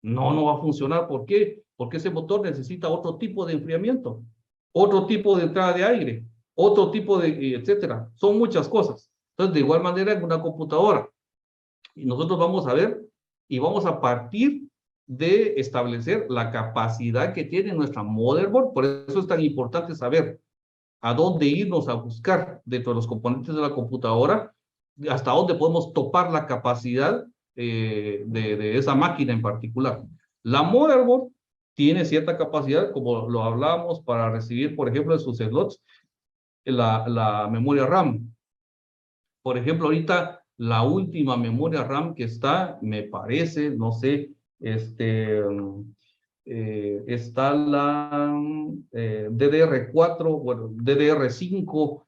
No, no va a funcionar. ¿Por qué? Porque ese motor necesita otro tipo de enfriamiento, otro tipo de entrada de aire, otro tipo de, etcétera. Son muchas cosas. Entonces, de igual manera, en una computadora, y nosotros vamos a ver y vamos a partir de establecer la capacidad que tiene nuestra motherboard. Por eso es tan importante saber a dónde irnos a buscar dentro de los componentes de la computadora, hasta dónde podemos topar la capacidad de esa máquina en particular. La motherboard tiene cierta capacidad, como lo hablábamos, para recibir, por ejemplo, en sus slots, la memoria RAM. Por ejemplo, ahorita la última memoria RAM que está, me parece, no sé, está la DDR4, bueno, DDR5,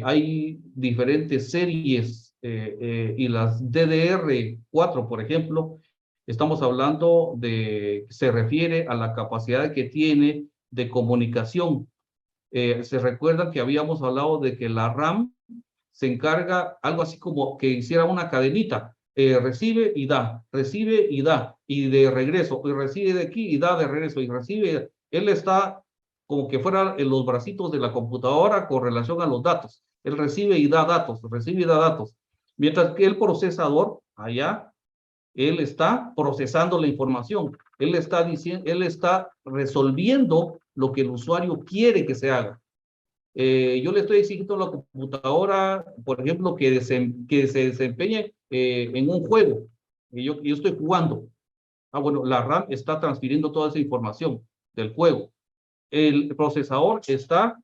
hay diferentes series, y las DDR4, por ejemplo, estamos hablando de, se refiere a la capacidad que tiene de comunicación. Se recuerda que habíamos hablado de que la RAM se encarga algo así como que hiciera una cadenita, recibe y da, y de regreso, y recibe de aquí y da de regreso, y recibe, él está como que fuera en los bracitos de la computadora con relación a los datos, él recibe y da datos, recibe y da datos, mientras que el procesador, allá, él está procesando la información, él está diciendo, él está resolviendo lo que el usuario quiere que se haga. Yo le estoy exigiendo a la computadora, por ejemplo, que se desempeñe en un juego. Yo estoy jugando. Ah, bueno, la RAM está transfiriendo toda esa información del juego. El procesador está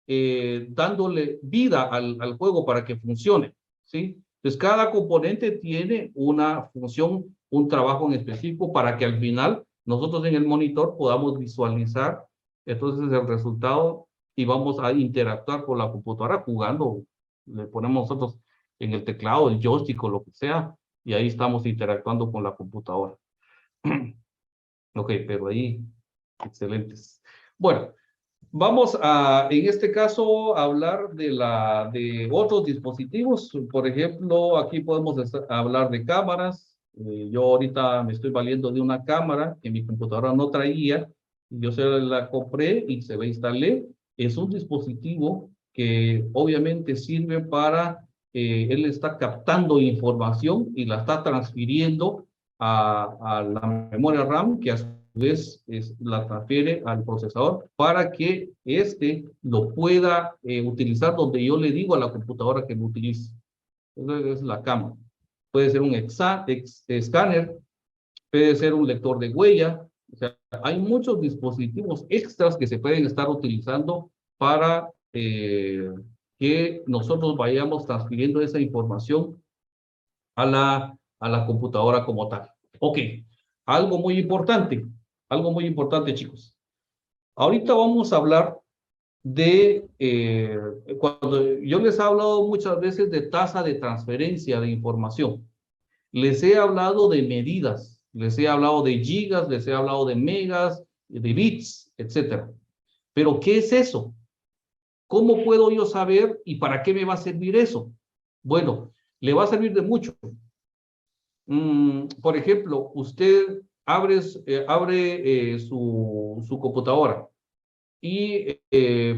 dándole vida al juego para que funcione, ¿sí? Entonces, cada componente tiene una función, un trabajo en específico para que al final nosotros en el monitor podamos visualizar entonces el resultado y vamos a interactuar con la computadora jugando. Le ponemos nosotros en el teclado, el joystick o lo que sea, y ahí estamos interactuando con la computadora. Ok, pero ahí, excelentes. Bueno, vamos a, en este caso, hablar de otros dispositivos. Por ejemplo, aquí podemos hablar de cámaras. Yo ahorita me estoy valiendo de una cámara que mi computadora no traía. Yo se la compré y se la instalé. Es un dispositivo que obviamente sirve para, él está captando información y la está transfiriendo a la memoria RAM, que a su vez la transfiere al procesador para que éste lo pueda utilizar donde yo le digo a la computadora que lo utilice. Esa es la cámara. Puede ser un escáner, puede ser un lector de huella. O sea, hay muchos dispositivos extras que se pueden estar utilizando para que nosotros vayamos transfiriendo esa información a la computadora como tal. Ok, algo muy importante, chicos. Ahorita vamos a hablar de, cuando yo les he hablado muchas veces de tasa de transferencia de información, les he hablado de medidas, les he hablado de gigas, les he hablado de megas, de bits, etcétera. Pero, ¿qué es eso? ¿Cómo puedo yo saber y para qué me va a servir eso? Bueno, le va a servir de mucho. Por ejemplo, usted abre su computadora y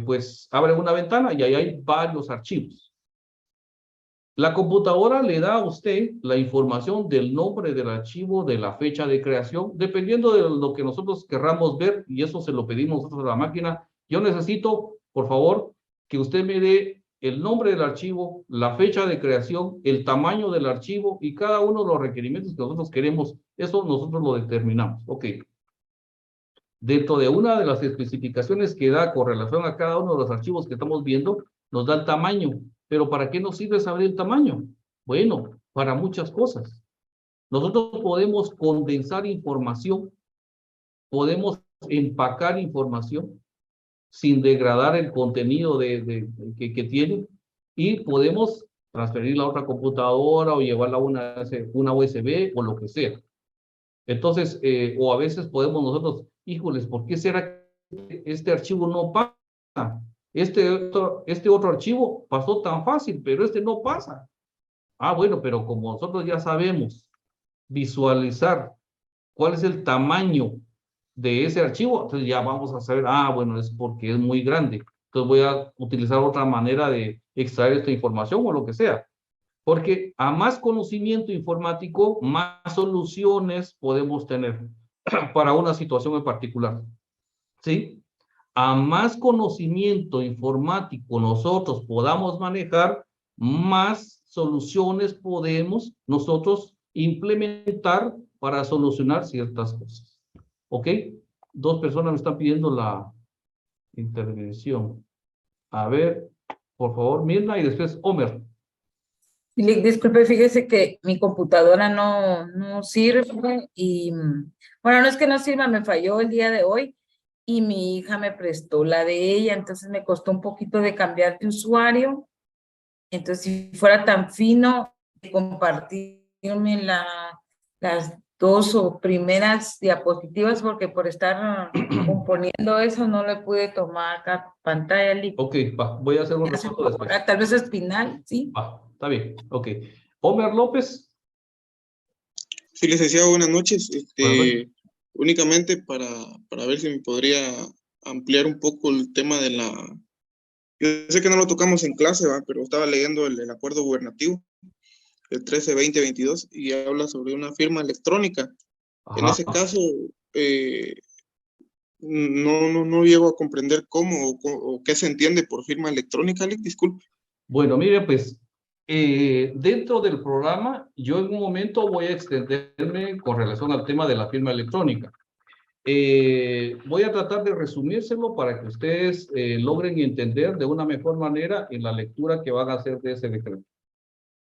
pues abre una ventana y ahí hay varios archivos. La computadora le da a usted la información del nombre del archivo, de la fecha de creación, dependiendo de lo que nosotros querramos ver, y eso se lo pedimos nosotros a la máquina. Yo necesito, por favor, que usted me dé el nombre del archivo, la fecha de creación, el tamaño del archivo y cada uno de los requerimientos que nosotros queremos. Eso nosotros lo determinamos. Ok. Dentro de una de las especificaciones que da con relación a cada uno de los archivos que estamos viendo, nos da el tamaño. Pero ¿para qué nos sirve saber el tamaño? Bueno, para muchas cosas. Nosotros podemos condensar información, podemos empacar información sin degradar el contenido que tiene, y podemos transferirla a otra computadora o llevarla a una USB o lo que sea. Entonces, o a veces podemos nosotros, híjoles, ¿por qué será que este archivo no pasa? Este otro archivo pasó tan fácil, pero este no pasa. Ah, bueno, pero como nosotros ya sabemos visualizar cuál es el tamaño de ese archivo, entonces ya vamos a saber, ah, bueno, es porque es muy grande. Entonces voy a utilizar otra manera de extraer esta información o lo que sea. Porque a más conocimiento informático, más soluciones podemos tener para una situación en particular. ¿Sí? A más conocimiento informático nosotros podamos manejar, más soluciones podemos nosotros implementar para solucionar ciertas cosas. ¿Ok? 2 personas me están pidiendo la intervención. A ver, por favor, Mirna y después Homer. Disculpe, fíjese que mi computadora no sirve y, bueno, no es que no sirva, me falló el día de hoy y mi hija me prestó la de ella, entonces me costó un poquito de cambiar de usuario. Entonces, si fuera tan fino de compartirme las 2 o primeras diapositivas, porque por estar componiendo eso no le pude tomar pantalla. Ok, va, voy a hacer un resumen después. Tal vez Espinal, ¿sí? Va, está bien, ok. Homer López. Sí, licenciado, buenas noches. Buenas noches. Únicamente para ver si me podría ampliar un poco el tema de la... Yo sé que no lo tocamos en clase, ¿va? Pero estaba leyendo el acuerdo gubernativo, el 13-2022, y habla sobre una firma electrónica. Ajá. En ese caso, no llego a comprender cómo o qué se entiende por firma electrónica, Alex, disculpe. Bueno, mire, pues, dentro del programa, yo en un momento voy a extenderme con relación al tema de la firma electrónica. Voy a tratar de resumírselo para que ustedes logren entender de una mejor manera en la lectura que van a hacer de ese decreto.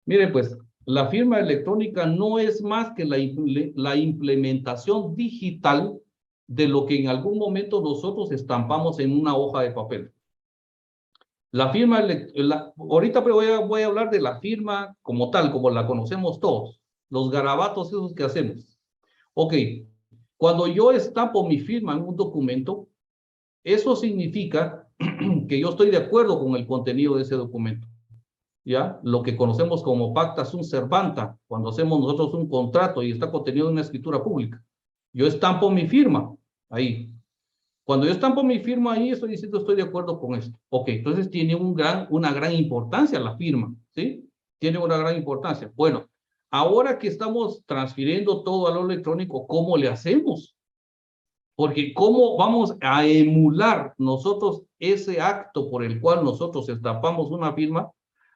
Miren, pues, la firma electrónica no es más que la implementación digital de lo que en algún momento nosotros estampamos en una hoja de papel. La firma, ahorita voy a hablar de la firma como tal, como la conocemos todos, los garabatos esos que hacemos. Ok, cuando yo estampo mi firma en un documento, eso significa que yo estoy de acuerdo con el contenido de ese documento. ¿Ya? Lo que conocemos como pacta sunt servanda, cuando hacemos nosotros un contrato y está contenido en una escritura pública. Yo estampo mi firma ahí. Cuando yo estampo mi firma ahí, estoy diciendo estoy de acuerdo con esto. Ok, entonces tiene una gran importancia la firma, ¿sí? Tiene una gran importancia. Bueno, ahora que estamos transfiriendo todo a lo electrónico, ¿cómo le hacemos? Porque ¿cómo vamos a emular nosotros ese acto por el cual nosotros estampamos una firma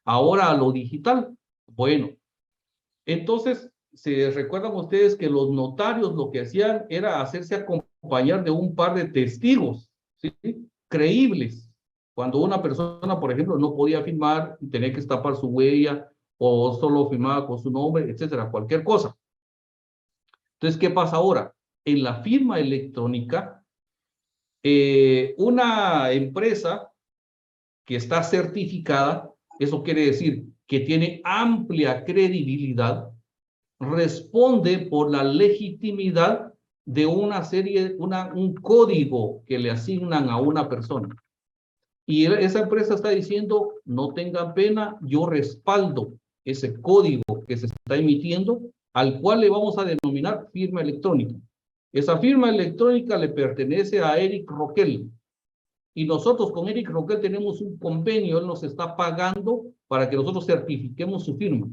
ahora a lo digital? Bueno, entonces, ¿se recuerdan ustedes que los notarios lo que hacían era hacerse acompañar de un par de testigos, ¿sí? Creíbles? Cuando una persona, por ejemplo, no podía firmar y tenía que estampar su huella o solo firmaba con su nombre, etcétera, cualquier cosa. Entonces, ¿qué pasa ahora? En la firma electrónica, una empresa que está certificada, eso quiere decir que tiene amplia credibilidad, responde por la legitimidad de una serie, un código que le asignan a una persona. Y esa empresa está diciendo, no tengan pena, yo respaldo ese código que se está emitiendo, al cual le vamos a denominar firma electrónica. Esa firma electrónica le pertenece a Eric Roquel. Y nosotros con Eric Roquel tenemos un convenio, él nos está pagando para que nosotros certifiquemos su firma.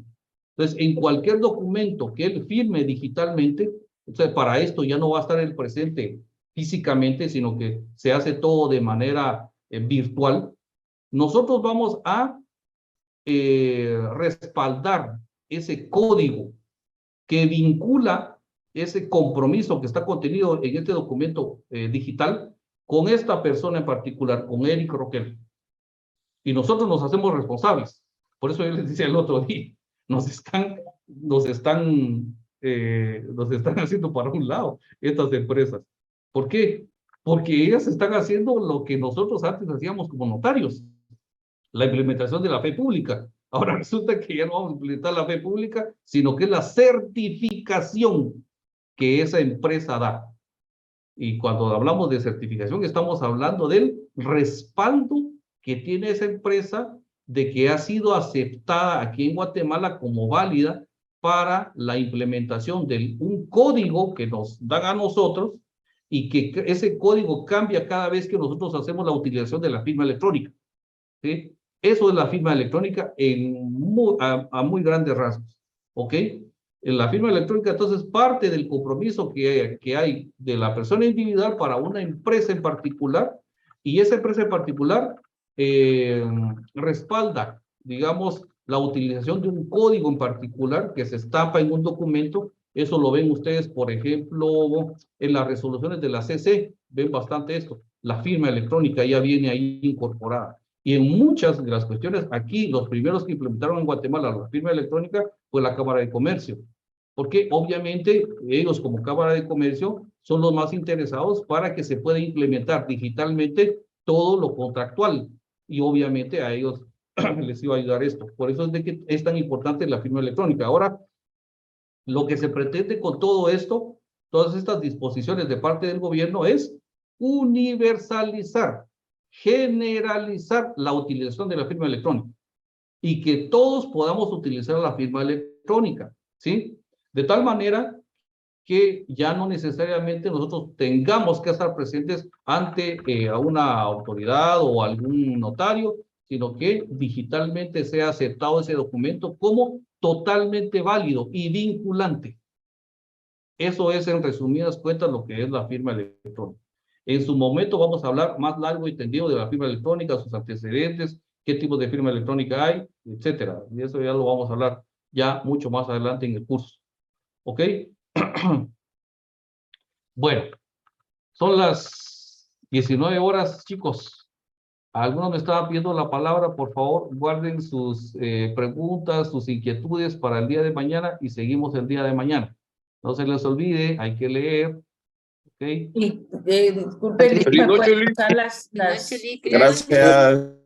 Entonces, en cualquier documento que él firme digitalmente, o sea, para esto ya no va a estar el presente físicamente, sino que se hace todo de manera virtual. Nosotros vamos a respaldar ese código que vincula ese compromiso que está contenido en este documento digital con esta persona en particular, con Eric Roquel. Y nosotros nos hacemos responsables. Por eso yo les decía el otro día, nos están haciendo para un lado estas empresas. ¿Por qué? Porque ellas están haciendo lo que nosotros antes hacíamos como notarios, la implementación de la fe pública. Ahora resulta que ya no vamos a implementar la fe pública, sino que es la certificación que esa empresa da. Y cuando hablamos de certificación, estamos hablando del respaldo que tiene esa empresa de que ha sido aceptada aquí en Guatemala como válida para la implementación de un código que nos dan a nosotros y que ese código cambia cada vez que nosotros hacemos la utilización de la firma electrónica. ¿Sí? Eso es la firma electrónica a muy grandes rasgos. ¿Ok? En la firma electrónica, entonces, parte del compromiso que hay de la persona individual para una empresa en particular, y esa empresa en particular respalda, digamos, la utilización de un código en particular que se estampa en un documento. Eso lo ven ustedes, por ejemplo, en las resoluciones de la CC, ven bastante esto. La firma electrónica ya viene ahí incorporada. Y en muchas de las cuestiones, aquí, los primeros que implementaron en Guatemala la firma electrónica fue la Cámara de Comercio. Porque obviamente ellos como Cámara de Comercio son los más interesados para que se pueda implementar digitalmente todo lo contractual. Y obviamente a ellos les iba a ayudar esto. Por eso es de que es tan importante la firma electrónica. Ahora, lo que se pretende con todo esto, todas estas disposiciones de parte del gobierno es universalizar, generalizar la utilización de la firma electrónica y que todos podamos utilizar la firma electrónica, ¿sí? De tal manera que ya no necesariamente nosotros tengamos que estar presentes ante a una autoridad o algún notario, sino que digitalmente sea aceptado ese documento como totalmente válido y vinculante. Eso es, en resumidas cuentas, lo que es la firma electrónica. En su momento vamos a hablar más largo y tendido de la firma electrónica, sus antecedentes, qué tipo de firma electrónica hay, etcétera. Y eso ya lo vamos a hablar ya mucho más adelante en el curso. ¿Ok? Bueno, son las 19 horas, chicos. Algunos me estaban pidiendo la palabra, por favor, guarden sus preguntas, sus inquietudes para el día de mañana y seguimos el día de mañana. No se les olvide, hay que leer. ¿Ok? Y disculpen, Feliz noche, Luis. las Gracias.